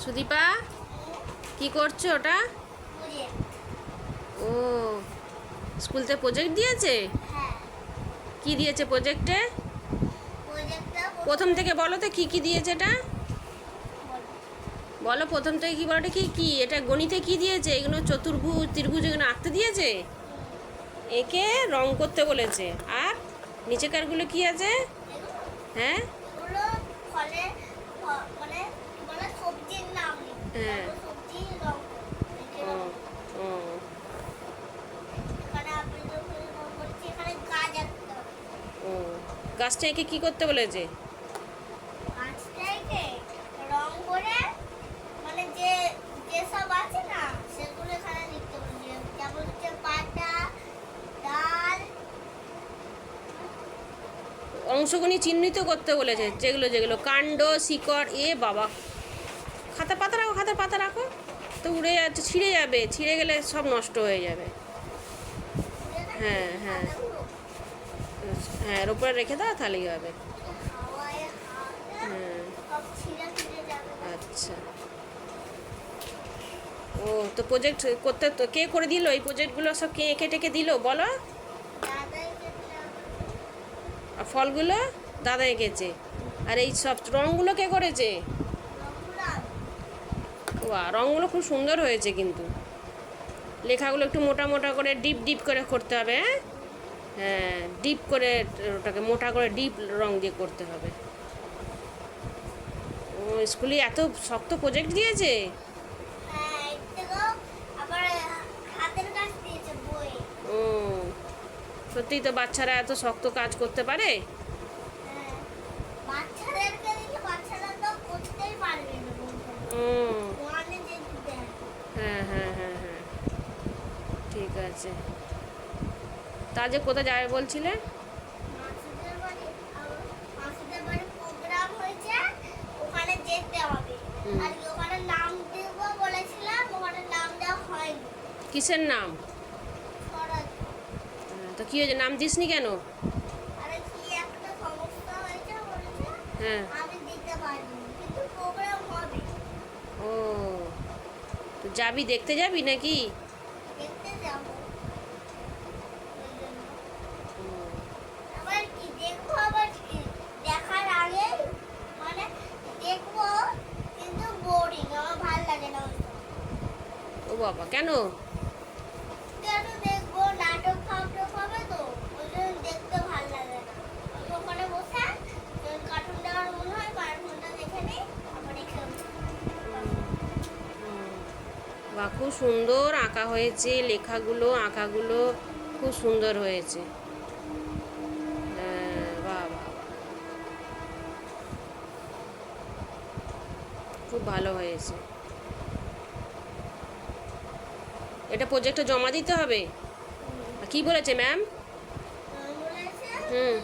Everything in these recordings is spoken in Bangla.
সুদীপা কি করছো ওটা? ও স্কুল থেকে প্রজেক্ট দিয়েছে? কি দিয়েছে প্রজেক্টে? প্রথম থেকে বলো তো কি কি দিয়েছে এটা? বলো প্রথম থেকে কি, বলো এটা কি কি, এটা গণিতে কি দিয়েছে? এগুলো চতুর্ভুজ ত্রিভুজ এগুলো আঁকতে দিয়েছে, একে রং করতে বলেছে। আর নিচেকারগুলো কি আছে? হ্যাঁ হ্যাঁ ও ও ও গাছটা একে কি করতে বলেছে? অংশগুলি চিহ্নিত করতে বলেছে, যেগুলো যেগুলো কাণ্ড শিকড়। এ বাবা, খাতা পাতা রাখো, খাতার পাতা রাখো, তো উড়ে যাচ্ছে, ছিঁড়ে যাবে, ছিঁড়ে গেলে সব নষ্ট হয়ে যাবে। হ্যাঁ হ্যাঁ হ্যাঁ, এর উপরে রেখে দাও তাহলেই হবে। হ্যাঁ আচ্ছা। ও তো প্রজেক্ট করতে তো কে করে দিল? এই প্রজেক্টগুলো সব কে এঁকে টেকে দিল বলো? আর ফলগুলো দাদা এঁকেছে। আর এই সব রঙগুলো কে করেছে? বাহ, রঙগুলো খুব সুন্দর হয়েছে, কিন্তু লেখাগুলো একটু মোটা মোটা করে ডিপ ডিপ করে করতে হবে। হ্যাঁ হ্যাঁ, ডিপ করে ওটাকে মোটা করে ডিপ রং দিয়ে করতে হবে। ও স্কুলে এত শক্ত প্রজেক্ট দিয়েছে? ও সত্যিই তো, বাচ্চারা এত শক্ত কাজ করতে পারে? হ্যাঁ হ্যাঁ হ্যাঁ হ্যাঁ ঠিক আছে। তা যে কোথায় যাবে বলছিলে? কিসের নাম? তো কি হয়েছে, নাম দিসনি কেন? হ্যাঁ ও তো যাবি, দেখতে যাবি নাকি? ও বাবা, কেন? বা খুব সুন্দর আঁকা হয়েছে, লেখাগুলো আঁকাগুলো খুব সুন্দর হয়েছে। হ্যাঁ বাহ বাহ বাহ, খুব ভালো হয়েছে। এটা প্রজেক্টটা জমা দিতে হবে। কি বলেছে ম্যাম? হুম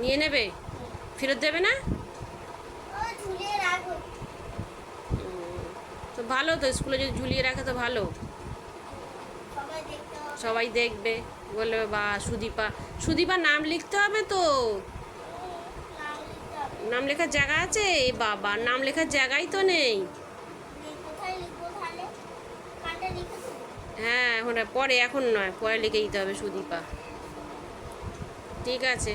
নিয়ে নেবে, ফেরত দেবে না? তো ভালো তো, স্কুলে যদি ঝুলিয়ে রাখে তো ভালো, সবাই দেখবে, বলবে বা সুদীপা। সুদীপা নাম লিখতে হবে তো, নাম লেখার জায়গা আছে? বাবা, নাম লেখার জায়গাই তো নেই। হ্যাঁ এখন পরে, এখন নয়, পরে লিখে দিতে হবে সুদীপা। ঠিক আছে।